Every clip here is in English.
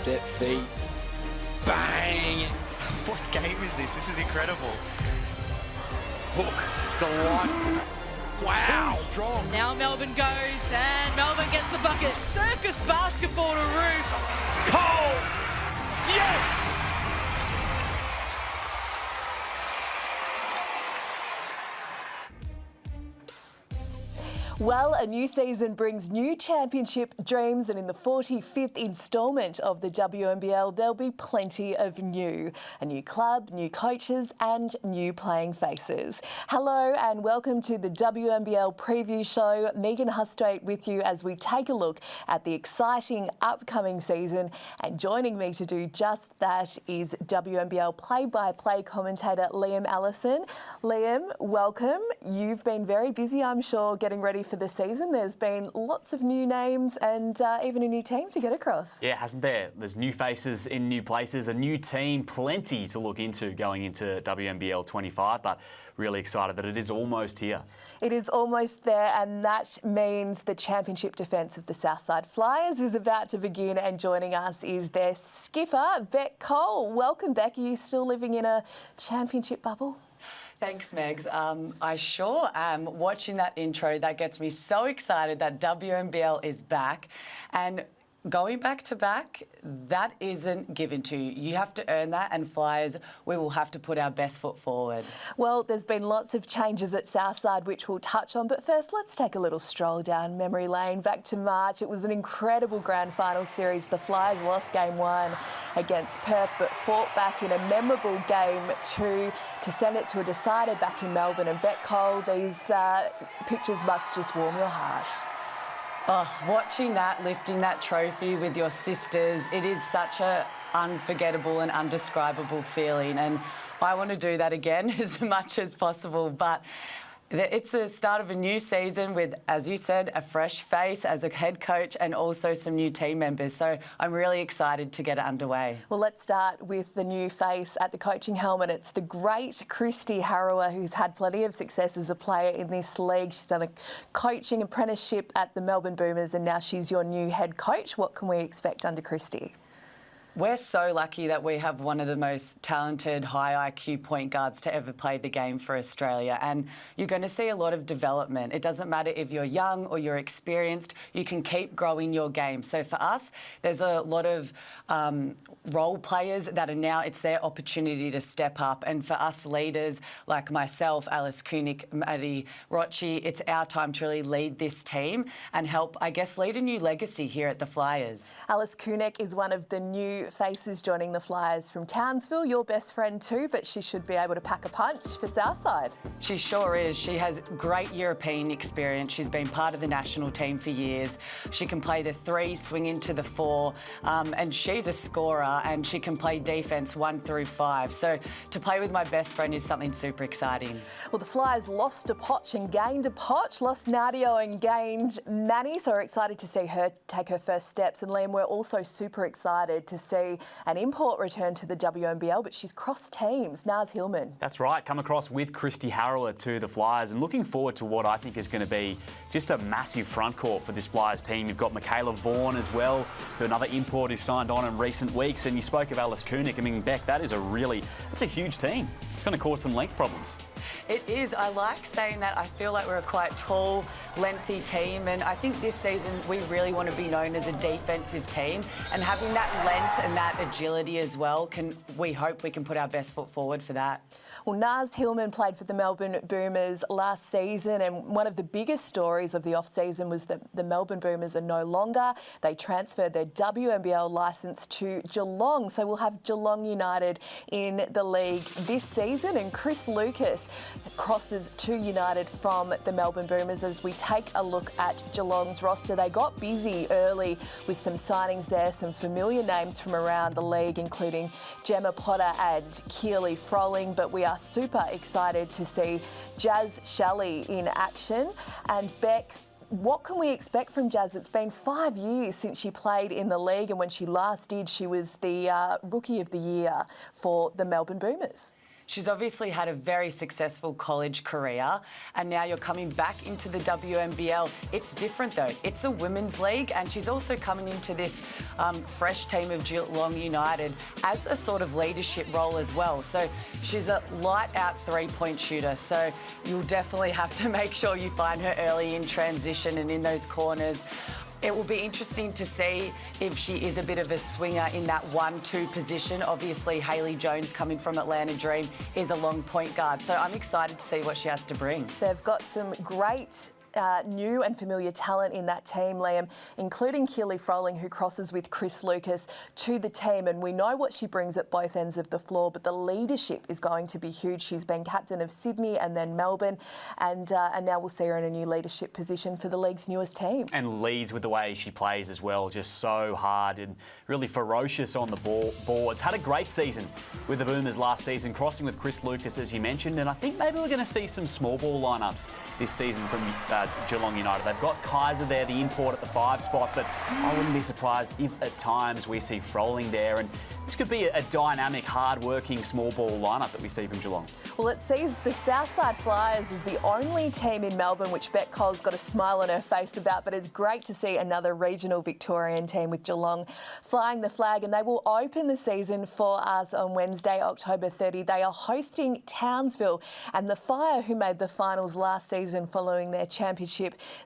set feet. Bang! What game is this? This is incredible. Hook. Delightful. Wow. Too strong. And now Melbourne goes, and Melbourne gets the bucket. Circus basketball to Roof. Cole! Yes! Well, a new season brings new championship dreams, and in the 45th instalment of the Wnbl, there'll be plenty of new. A new club, new coaches and new playing faces. Hello and welcome to the Wnbl preview show. Megan Hustwaite with you as we take a look at the exciting upcoming season, and joining me to do just that is Wnbl play-by-play commentator Liam Ellison. Liam, welcome. You've been very busy, I'm sure, getting ready for the season. There's been lots of new names and even a new team to get across. Yeah, hasn't there? There's new faces in new places, a new team, plenty to look into going into WNBL 25, but really excited that it is almost here. It is almost there, and that means the championship defence of the Southside Flyers is about to begin, and joining us is their skipper, Beck Cole. Welcome, Beck. Are you still living in a championship bubble? Thanks, Megs. I sure am. Watching that intro, that gets me so excited that WNBL is back. And going back to back, that isn't given to you. You have to earn that, and Flyers, we will have to put our best foot forward. Well, there's been lots of changes at Southside, which we'll touch on. But first, let's take a little stroll down memory lane. Back to March, it was an incredible grand final series. The Flyers lost game 1 against Perth, but fought back in a memorable game 2 to send it to a decider back in Melbourne. And Beck Cole, these pictures must just warm your heart. Oh, watching that, lifting that trophy with your sisters, it is such a unforgettable and undescribable feeling, and I want to do that again as much as possible. But it's the start of a new season with, as you said, a fresh face as a head coach and also some new team members. So I'm really excited to get it underway. Well, let's start with the new face at the coaching helmet. It's the great Christy Harrower, who's had plenty of success as a player in this league. She's done a coaching apprenticeship at the Melbourne Boomers, and now she's your new head coach. What can we expect under Christy? We're so lucky that we have one of the most talented, high IQ point guards to ever play the game for Australia. And you're going to see a lot of development. It doesn't matter if you're young or you're experienced, you can keep growing your game. So for us, there's a lot of role players that are now, it's their opportunity to step up. And for us leaders like myself, Alice Koenig, Maddie Rochi, it's our time to really lead this team and help, I guess, lead a new legacy here at the Flyers. Alice Koenig is one of the new faces joining the Flyers from Townsville, your best friend too, but she should be able to pack a punch for Southside. She sure is. She has great European experience. She's been part of the national team for years. She can play the 3, swing into the 4, and she's a scorer, and she can play defence 1 through 5. So to play with my best friend is something super exciting. Well, the Flyers lost a Poch and gained a Poch, lost Nadio and gained Manny, so we're excited to see her take her first steps. And Liam, we're also super excited to see an import return to the WNBL, but she's crossed teams, Naz Hillman. That's right, come across with Christy Harrower to the Flyers, and looking forward to what I think is going to be just a massive front court for this Flyers team. You've got Michaela Vaughan as well, another import who signed on in recent weeks, and you spoke of Alice Koenig. I mean, Beck, that's a huge team. It's going to cause some length problems. It is. I like saying that. I feel like we're a quite tall, lengthy team, and I think this season we really want to be known as a defensive team, and having that length and that agility as well, we hope we can put our best foot forward for that. Well, Naz Hillman played for the Melbourne Boomers last season, and one of the biggest stories of the off-season was that the Melbourne Boomers are no longer. They transferred their WNBL licence to Geelong, so we'll have Geelong United in the league this season, and Chris Lucas crosses to United from the Melbourne Boomers. As we take a look at Geelong's roster, they got busy early with some signings there, some familiar names from around the league, including Gemma Potter and Keely Froling, but we are super excited to see Jazz Shelley in action. And Beck, what can we expect from Jazz? It's been 5 years since she played in the league, and when she last did, she was the Rookie of the Year for the Melbourne Boomers. She's obviously had a very successful college career, and now you're coming back into the WNBL. It's different though. It's a women's league, and she's also coming into this fresh team of Geelong United as a sort of leadership role as well. So she's a light-out three-point shooter, so you'll definitely have to make sure you find her early in transition and in those corners. It will be interesting to see if she is a bit of a swinger in that 1-2 position. Obviously, Hayley Jones, coming from Atlanta Dream, is a long point guard. So I'm excited to see what she has to bring. They've got some great new and familiar talent in that team, Liam, including Keely Froling, who crosses with Chris Lucas to the team. And we know what she brings at both ends of the floor, but the leadership is going to be huge. She's been captain of Sydney and then Melbourne, and now we'll see her in a new leadership position for the league's newest team. And leads with the way she plays as well, just so hard and really ferocious on the boards. Had a great season with the Boomers last season, crossing with Chris Lucas, as you mentioned, and I think maybe we're going to see some small ball lineups this season from Geelong United. They've got Kaiser there, the import, at the 5 spot, but I wouldn't be surprised if at times we see Froling there, and this could be a dynamic, hard-working small ball lineup that we see from Geelong. Well, it sees the Southside Flyers as the only team in Melbourne which Bet Cole's got a smile on her face about, but it's great to see another regional Victorian team with Geelong flying the flag, and they will open the season for us on Wednesday, October 30. They are hosting Townsville, and the Fire, who made the finals last season following their championship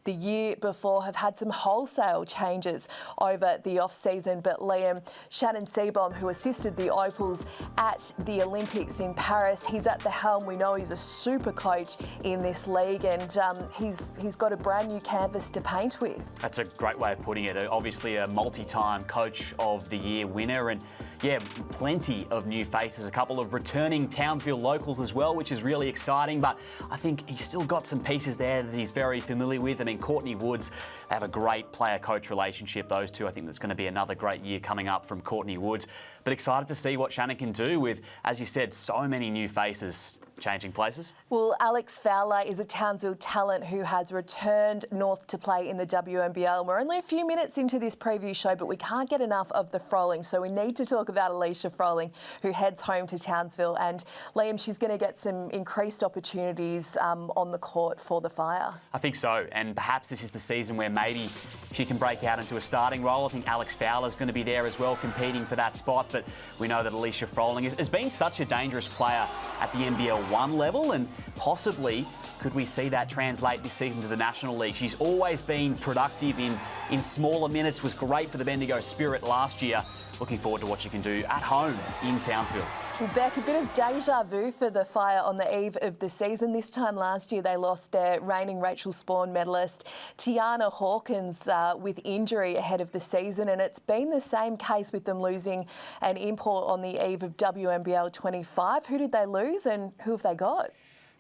the year before, have had some wholesale changes over the off-season. But Liam, Shannon Seabohm, who assisted the Opals at the Olympics in Paris, he's at the helm. We know he's a super coach in this league, and he's got a brand new canvas to paint with. That's a great way of putting it. Obviously a multi-time Coach of the Year winner, and yeah, plenty of new faces, a couple of returning Townsville locals as well, which is really exciting, but I think he's still got some pieces there that he's very familiar with. I mean, Courtney Woods, they have a great player-coach relationship, those two. I think that's going to be another great year coming up from Courtney Woods. But excited to see what Shannon can do with, as you said, so many new faces changing places. Well, Alex Fowler is a Townsville talent who has returned north to play in the WNBL. We're only a few minutes into this preview show, but we can't get enough of the Froling, so we need to talk about Alicia Froling, who heads home to Townsville. And Liam, she's going to get some increased opportunities on the court for the Fire. I think so, and perhaps this is the season where maybe she can break out into a starting role. I think Alex Fowler's going to be there as well, competing for that spot, but we know that Alicia Froling has been such a dangerous player at the NBL 1 level, and possibly could we see that translate this season to the National League. She's always been productive in smaller minutes, was great for the Bendigo Spirit last year. Looking forward to what she can do at home in Townsville. Well, Beck, a bit of deja vu for the Fire on the eve of the season. This time last year, they lost their reigning Rachel Spawn medalist, Tiana Hawkins, with injury ahead of the season. And it's been the same case with them losing an import on the eve of WNBL 25. Who did they lose and who have they got?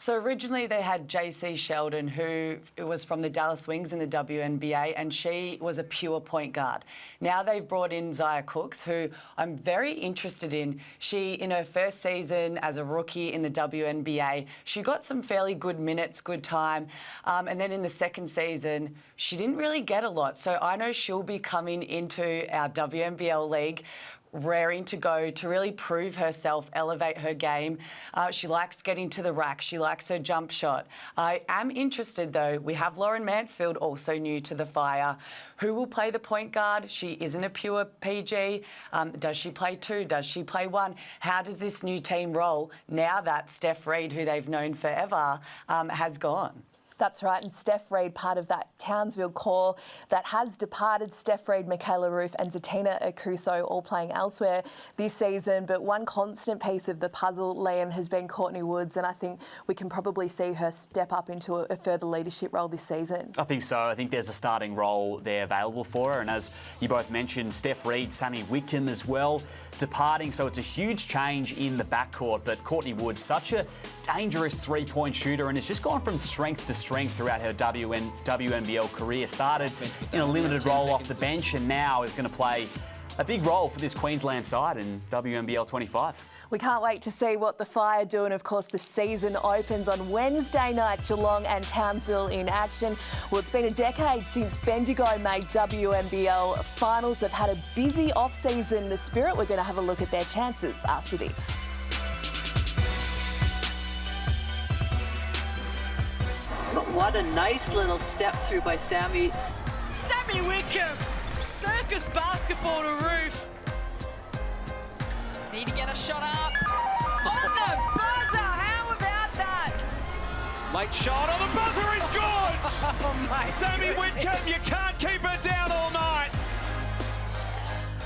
So originally they had JC Sheldon, who was from the Dallas Wings in the WNBA, and she was a pure point guard. Now they've brought in Zaya Cooks, who I'm very interested in. She, in her first season as a rookie in the WNBA, she got some fairly good minutes, good time. And then in the second season, she didn't really get a lot. So I know she'll be coming into our WNBL league raring to go to really prove herself, elevate her game. She likes getting to the rack. She likes her jump shot. I am interested, though. We have Lauren Mansfield, also new to the Fire, who will play the point guard. She isn't a pure PG. Does she play 2? Does she play 1? How does this new team roll now that Steph Reid, who they've known forever, has gone? That's right, and Steph Reid, part of that Townsville core that has departed. Steph Reid, Michaela Roof and Zatina Akuso all playing elsewhere this season. But one constant piece of the puzzle, Liam, has been Courtney Woods, and I think we can probably see her step up into a further leadership role this season. I think so. I think there's a starting role there available for her. And as you both mentioned, Steph Reid, Sammy Whitcomb as well, departing. So it's a huge change in the backcourt. But Courtney Woods, such a dangerous three-point shooter, and has just gone from strength to strength throughout her WNBL career. Started in a limited role off the bench and now is going to play a big role for this Queensland side in WNBL 25. We can't wait to see what the Fire do, and of course the season opens on Wednesday night. Geelong and Townsville in action. Well, it's been a decade since Bendigo made WNBL finals. They've had a busy off-season. The Spirit, we're going to have a look at their chances after this. But what a nice little step through by Sammy. Sammy Wickham, circus basketball to roof. Need to get a shot up. On the buzzer, how about that? Late shot on the buzzer is good. Oh, Sammy Whitcomb, you can't keep her down all night.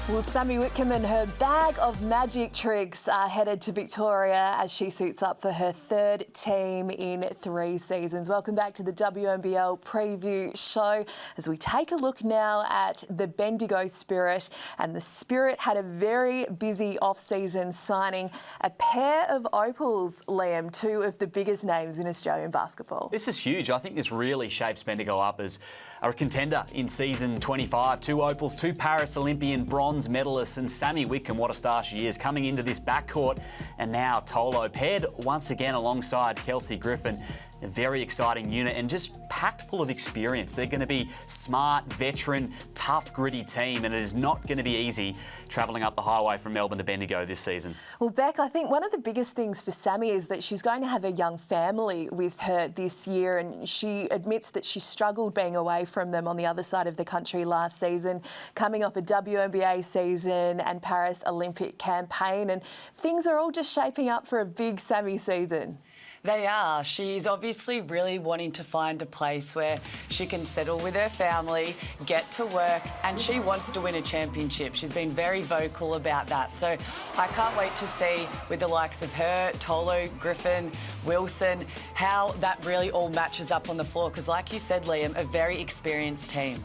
Well, Sammy Whitcomb and her bag of magic tricks are headed to Victoria as she suits up for her third team in 3 seasons. Welcome back to the WNBL preview show as we take a look now at the Bendigo Spirit. And the Spirit had a very busy off-season signing a pair of opals, Liam, 2 of the biggest names in Australian basketball. This is huge. I think this really shapes Bendigo up as a contender in season 25. 2 opals, 2 Paris Olympian bronze medalists, and Sammy Wickham, what a star she is, coming into this backcourt. And now Tolo paired once again alongside Kelsey Griffin. A very exciting unit and just packed full of experience. They're going to be smart, veteran, tough, gritty team, and it is not going to be easy travelling up the highway from Melbourne to Bendigo this season. Well, Beck, I think one of the biggest things for Sammy is that she's going to have a young family with her this year, and she admits that she struggled being away from them on the other side of the country last season, coming off a WNBA season and Paris Olympic campaign, and things are all just shaping up for a big Sammy season. They are. She's obviously really wanting to find a place where she can settle with her family, get to work, and she wants to win a championship. She's been very vocal about that. So I can't wait to see with the likes of her, Tolo, Griffin, Wilson, how that really all matches up on the floor. Because like you said, Liam, a very experienced team.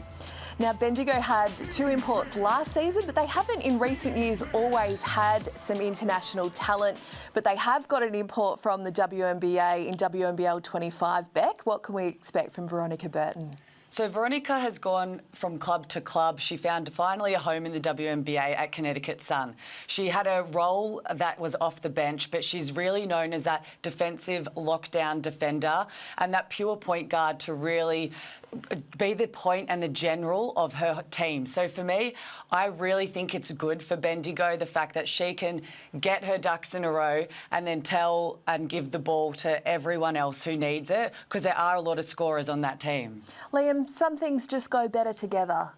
Now, Bendigo had 2 imports last season, but they haven't in recent years always had some international talent. But they have got an import from the WNBA in WNBL 25. Beck, what can we expect from Veronica Burton? So Veronica has gone from club to club. She found finally a home in the WNBA at Connecticut Sun. She had a role that was off the bench, but she's really known as that defensive lockdown defender and that pure point guard to really be the point and the general of her team. So for me, I really think it's good for Bendigo, the fact that she can get her ducks in a row and then tell and give the ball to everyone else who needs it, because there are a lot of scorers on that team. Liam, some things just go better together.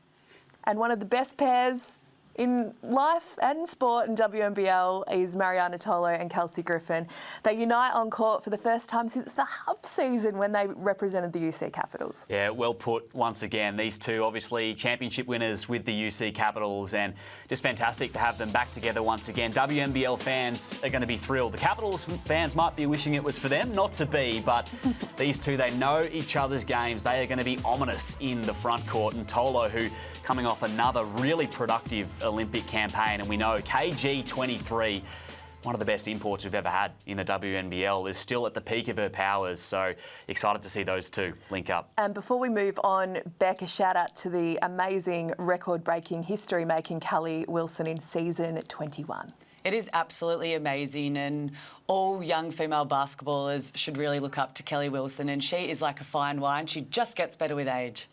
And one of the best pairs in life and sport in WNBL is Mariana Tolo and Kelsey Griffin. They unite on court for the first time since the Hub season when they represented the UC Capitals. Yeah, well put once again. These 2 obviously championship winners with the UC Capitals, and just fantastic to have them back together once again. WNBL fans are going to be thrilled. The Capitals fans might be wishing it was for them not to be, but these 2, they know each other's games. They are going to be ominous in the front court. And Tolo, who coming off another really productive Olympic campaign, and we know KG23, one of the best imports we've ever had in the WNBL, is still at the peak of her powers. So excited to see those 2 link up. And before we move on, Beck, a shout out to the amazing record-breaking, history-making Kelly Wilson in season 21. It is absolutely amazing, and all young female basketballers should really look up to Kelly Wilson, and she is like a fine wine. She just gets better with age.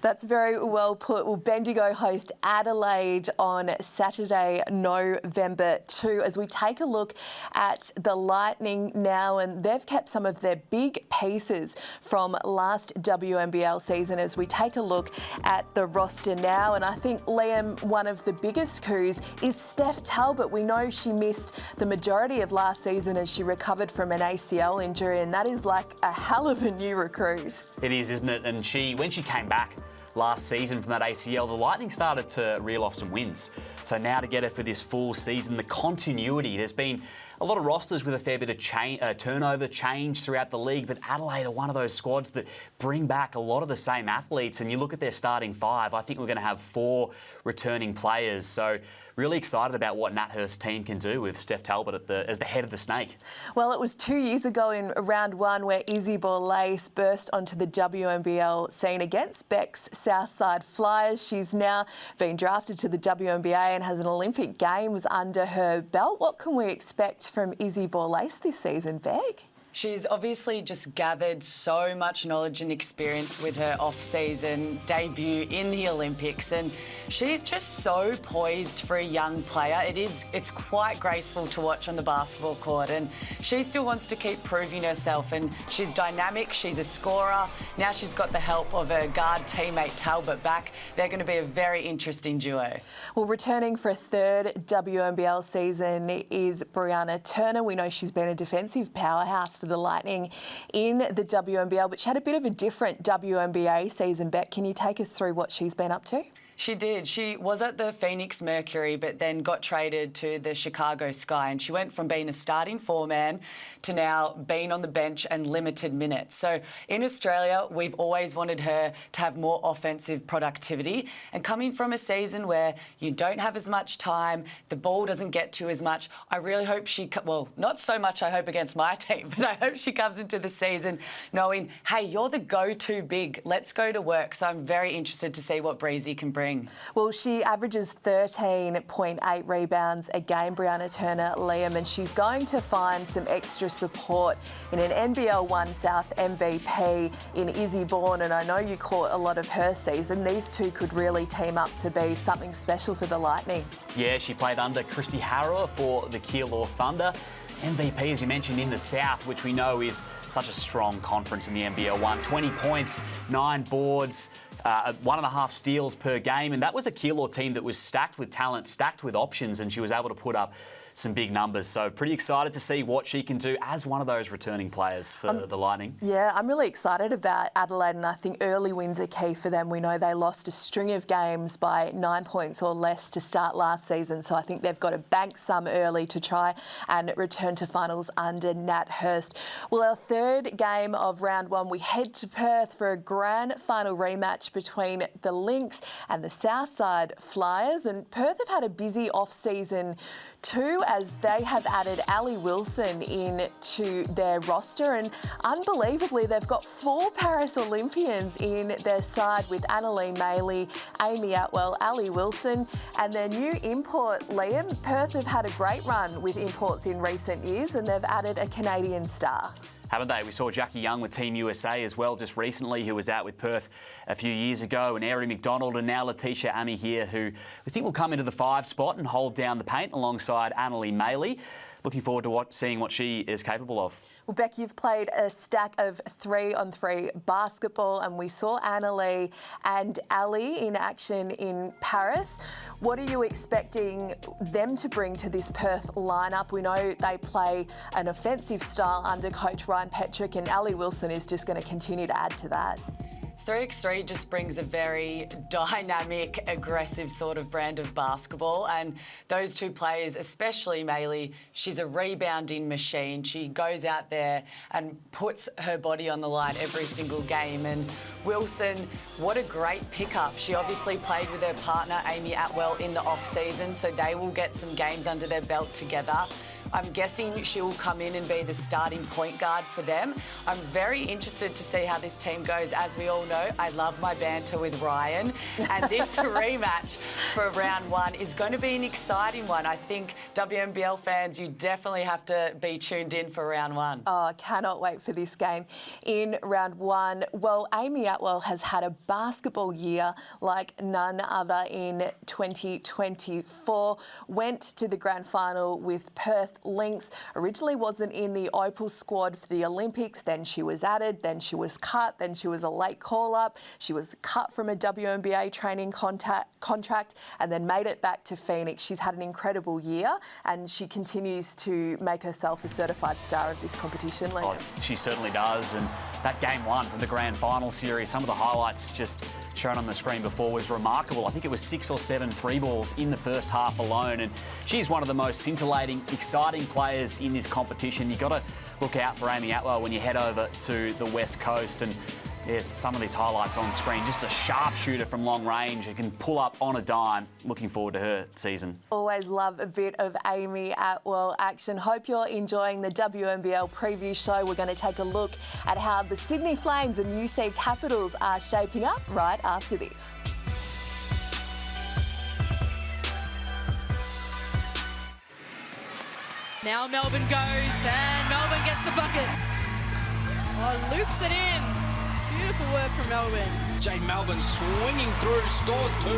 That's very well put. Well, Bendigo host Adelaide on Saturday, November 2, as we take a look at the Lightning now, and they've kept some of their big pieces from last WNBL season as we take a look at the roster now. And I think, Liam, one of the biggest coups is Steph Talbot. We know she missed the majority of last season as she recovered from an ACL injury, and that is like a hell of a new recruit. It is, isn't it? And when she came back last season from that ACL, the Lightning started to reel off some wins. So now to get her for this full season, the continuity, there's been a lot of rosters with a fair bit of turnover, change throughout the league, but Adelaide are one of those squads that bring back a lot of the same athletes, and you look at their starting 5, I think we're going to have 4 returning players. So really excited about what Nat Hurst's team can do with Steph Talbot as the head of the snake. Well, it was 2 years ago in round 1 where Izzy Borlase burst onto the WNBL scene against Beck's Southside Flyers. She's now been drafted to the WNBA and has an Olympic Games under her belt. What can we expect from Izzy Borlase this season, Beck? She's obviously just gathered so much knowledge and experience with her off-season debut in the Olympics, and she's just so poised for a young player. It's quite graceful to watch on the basketball court, and she still wants to keep proving herself, and she's dynamic, she's a scorer. Now she's got the help of her guard teammate Talbot back. They're going to be a very interesting duo. Well, returning for a third WNBL season is Brianna Turner. We know she's been a defensive powerhouse for the Lightning in the WNBL, but she had a bit of a different WNBA season. Beck, can you take us through what she's been up to? She did. She was at the Phoenix Mercury, but then got traded to the Chicago Sky, and she went from being a starting four-man to now being on the bench and limited minutes. So in Australia, we've always wanted her to have more offensive productivity, and coming from a season where you don't have as much time, the ball doesn't get to as much, I really hope well, not so much I hope against my team, but I hope she comes into the season knowing, hey, you're the go-to big, let's go to work. So I'm very interested to see what Breezy can bring. Well, she averages 13.8 rebounds a game, Brianna Turner, Liam, and she's going to find some extra support in an NBL 1 South MVP in Izzy Bourne, and I know you caught a lot of her season. These two could really team up to be something special for the Lightning. Yeah, she played under Christy Harrower for the Keilor Thunder. MVP, as you mentioned, in the South, which we know is such a strong conference in the NBL 1. 20 points, 9 boards, 1.5 steals per game. And that was a Keilor team that was stacked with talent, stacked with options, and she was able to put up some big numbers. So pretty excited to see what she can do as one of those returning players for the Lightning. Yeah, I'm really excited about Adelaide, and I think early wins are key for them. We know they lost a string of games by 9 points or less to start last season, so I think they've got to bank some early to try and return to finals under Nat Hurst. Well, our third game of round one, we head to Perth for a grand final rematch between the Lynx and the Southside Flyers, and Perth have had a busy off-season too, as they have added Ali Wilson into their roster, and unbelievably they've got 4 Paris Olympians in their side with Annalee Maley, Amy Atwell, Ali Wilson, and their new import, Liam. Perth have had a great run with imports in recent years, and they've added a Canadian star. Haven't they? We saw Jackie Young with Team USA as well just recently, who was out with Perth a few years ago, and Airey McDonald, and now Letitia Ami here, who we think will come into the 5 spot and hold down the paint alongside Annalee Maley. Looking forward to seeing what she is capable of. Well, Beck, you've played a stack of 3-on-3 basketball, and we saw Annalee and Ali in action in Paris. What are you expecting them to bring to this Perth lineup? We know they play an offensive style under coach Ryan Petrick, and Ali Wilson is just going to continue to add to that. 3x3 just brings a very dynamic, aggressive sort of brand of basketball, and those two players, especially Maley, she's a rebounding machine. She goes out there and puts her body on the line every single game. And Wilson, what a great pickup. She obviously played with her partner Amy Atwell in the off-season, so they will get some games under their belt together. I'm guessing she'll come in and be the starting point guard for them. I'm very interested to see how this team goes. As we all know, I love my banter with Ryan, and this rematch for round one is going to be an exciting one. I think WNBL fans, you definitely have to be tuned in for round one. Oh, I cannot wait for this game. In round one, well, Amy Atwell has had a basketball year like none other in 2024. Went to the grand final with Perth Lynx. Originally wasn't in the Opal squad for the Olympics, then she was added, then she was cut, then she was a late call-up. She was cut from a WNBA training contract and then made it back to Phoenix. She's had an incredible year, and she continues to make herself a certified star of this competition, Liam. Oh, she certainly does, and that game one from the grand final series, some of the highlights just shown on the screen before was remarkable. I think it was 6 or 7 3 balls in the first half alone, and she's one of the most scintillating, exciting players in this competition. You've got to look out for Amy Atwell when you head over to the West Coast, and there's some of these highlights on screen. Just a sharp shooter from long range who can pull up on a dime. Looking forward to her season. Always love a bit of Amy Atwell action. Hope you're enjoying the WNBL preview show. We're going to take a look at how the Sydney Flames and UC Capitals are shaping up right after this. Now Melbourne goes, and Melbourne gets the bucket. Oh, loops it in. Beautiful work from Melbourne. Jade Melbourne swinging through, scores 2.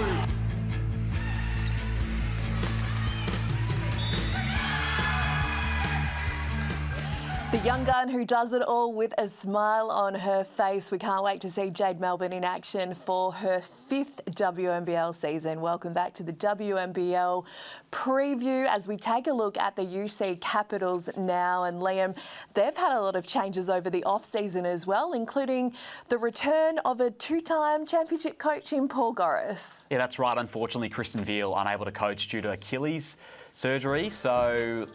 The young gun who does it all with a smile on her face. We can't wait to see Jade Melbourne in action for her 5th WNBL season. Welcome back to the WNBL preview as we take a look at the UC Capitals now. And Liam, they've had a lot of changes over the off-season as well, including the return of a 2-time championship coach in Paul Gores. Yeah, that's right. Unfortunately, Kristen Veal unable to coach due to Achilles surgery. So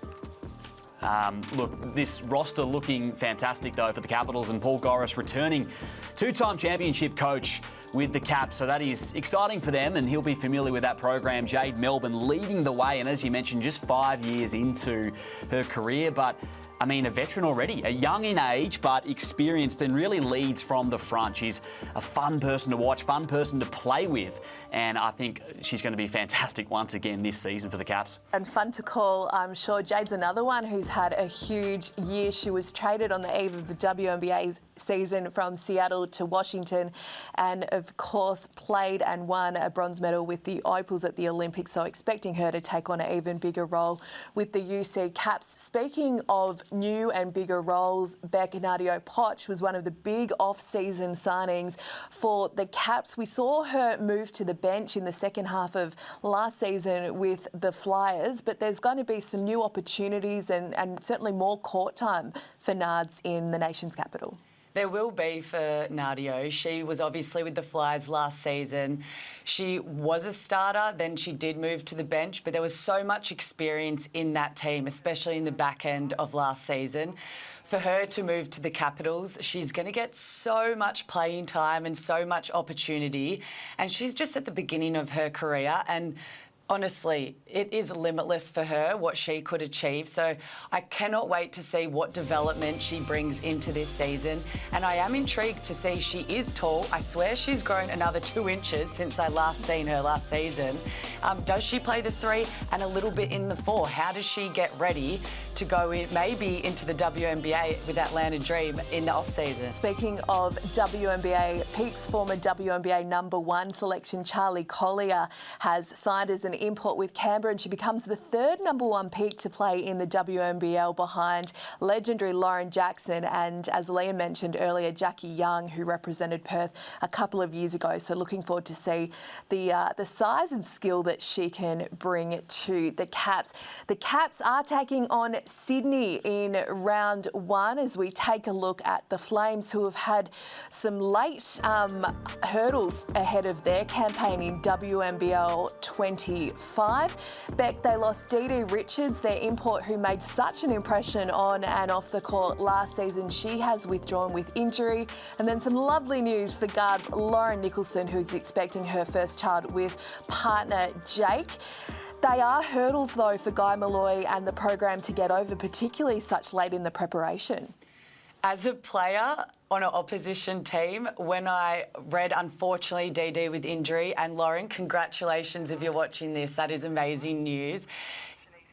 look, this roster looking fantastic, though, for the Capitals, and Paul Gores returning 2-time championship coach with the Caps. So that is exciting for them, and he'll be familiar with that program. Jade Melbourne leading the way, and as you mentioned, just 5 years into her career. But I mean, a veteran already, a young in age, but experienced and really leads from the front. She's a fun person to watch, fun person to play with, and I think she's going to be fantastic once again this season for the Caps. And fun to call, I'm sure. Jade's another one who's had a huge year. She was traded on the eve of the WNBA season from Seattle to Washington, and of course played and won a bronze medal with the Opals at the Olympics, so expecting her to take on an even bigger role with the UC Caps. Speaking of new and bigger roles, Beck Nadio-Poch was one of the big off-season signings for the Caps. We saw her move to the bench in the second half of last season with the Flyers, but there's going to be some new opportunities and certainly more court time for Nards in the nation's capital. There will be for Nadio. She was obviously with the Flyers last season. She was a starter, then she did move to the bench, but there was so much experience in that team, especially in the back end of last season. For her to move to the Capitals, she's going to get so much playing time and so much opportunity, and she's just at the beginning of her career, and honestly, it is limitless for her, what she could achieve. So I cannot wait to see what development she brings into this season. And I am intrigued to see she is tall. I swear she's grown another 2 inches since I last seen her last season. Does she play the 3 and a little bit in the 4? How does she get ready to go in, maybe into the WNBA with Atlanta Dream in the off-season? Speaking of WNBA peaks, former WNBA #1 selection Charlie Collier has signed as an import with Canberra, and she becomes the 3rd #1 pick to play in the WNBL behind legendary Lauren Jackson and, as Liam mentioned earlier, Jackie Young, who represented Perth a couple of years ago. So looking forward to see the size and skill that she can bring to the Caps. The Caps are taking on Sydney in round 1 as we take a look at the Flames, who have had some late hurdles ahead of their campaign in WNBL 25. Beck, they lost Dee Richards, their import, who made such an impression on and off the court last season. She has withdrawn with injury. And then some lovely news for guard Lauren Nicholson, who's expecting her first child with partner Jake. They are hurdles, though, for Guy Malloy and the program to get over, particularly such late in the preparation. As a player on an opposition team, when I read, unfortunately, DD with injury, and Lauren, congratulations if you're watching this, that is amazing news.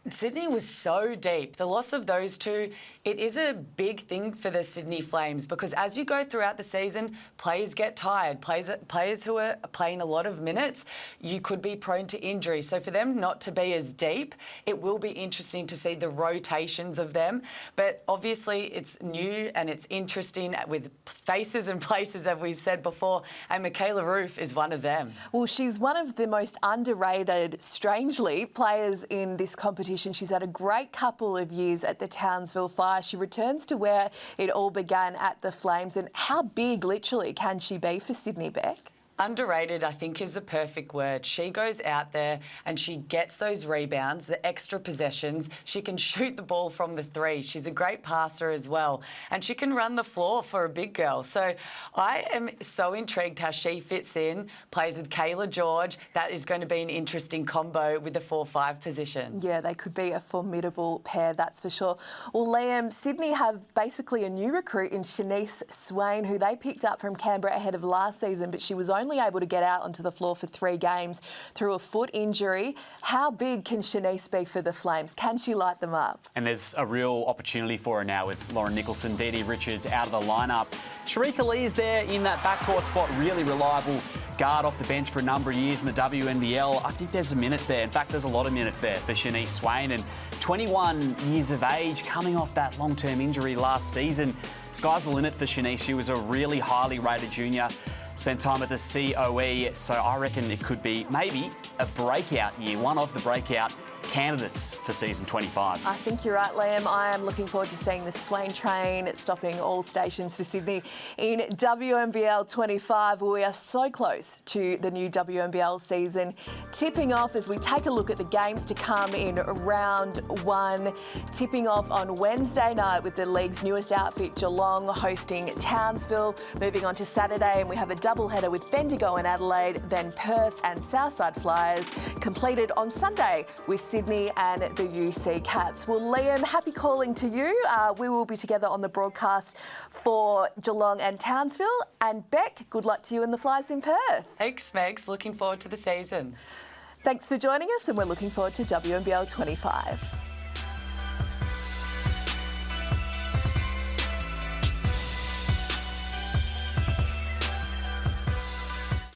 Sydney was so deep. The loss of those two, it is a big thing for the Sydney Flames, because as you go throughout the season, players get tired. Players who are playing a lot of minutes, you could be prone to injury. So for them not to be as deep, it will be interesting to see the rotations of them. But obviously it's new and it's interesting with faces and places, as we've said before, and Michaela Roof is one of them. Well, she's one of the most underrated, strangely, players in this competition. She's had a great couple of years at the Townsville Fire. She returns to where it all began at the Flames. And how big, literally, can she be for Sydney, Beck? Underrated, I think, is the perfect word. She goes out there and she gets those rebounds, the extra possessions. She can shoot the ball from the 3. She's a great passer as well. And she can run the floor for a big girl. So I am so intrigued how she fits in, plays with Kayla George. That is going to be an interesting combo with the 4-5 position. Yeah, they could be a formidable pair, that's for sure. Well, Liam, Sydney have basically a new recruit in Shanice Swain, who they picked up from Canberra ahead of last season, but she was only only able to get out onto the floor for 3 games through a foot injury. How big can Shanice be for the Flames? Can she light them up? And there's a real opportunity for her now with Lauren Nicholson, Dee Dee Richards out of the lineup. Sharika Lee's there in that backcourt spot, really reliable guard off the bench for a number of years in the WNBL. I think there's minutes there. In fact, there's a lot of minutes there for Shanice Swain. And 21 years of age, coming off that long-term injury last season. Sky's the limit for Shanice. She was a really highly rated junior. Spent time at the COE, so I reckon it could be maybe a breakout year, one of the breakout candidates for season 25. I think you're right, Liam. I am looking forward to seeing the Swain train stopping all stations for Sydney in WNBL 25. We are so close to the new WNBL season tipping off as we take a look at the games to come in round 1. Tipping off on Wednesday night with the league's newest outfit, Geelong, hosting Townsville. Moving on to Saturday, and we have a doubleheader with Bendigo and Adelaide, then Perth and Southside Flyers, completed on Sunday with Sydney and the UC Cats. Well, Liam, happy calling to you. We will be together on the broadcast for Geelong and Townsville. And Beck, good luck to you and the Flyers in Perth. Thanks, Megs. Looking forward to the season. Thanks for joining us, and we're looking forward to WNBL 25.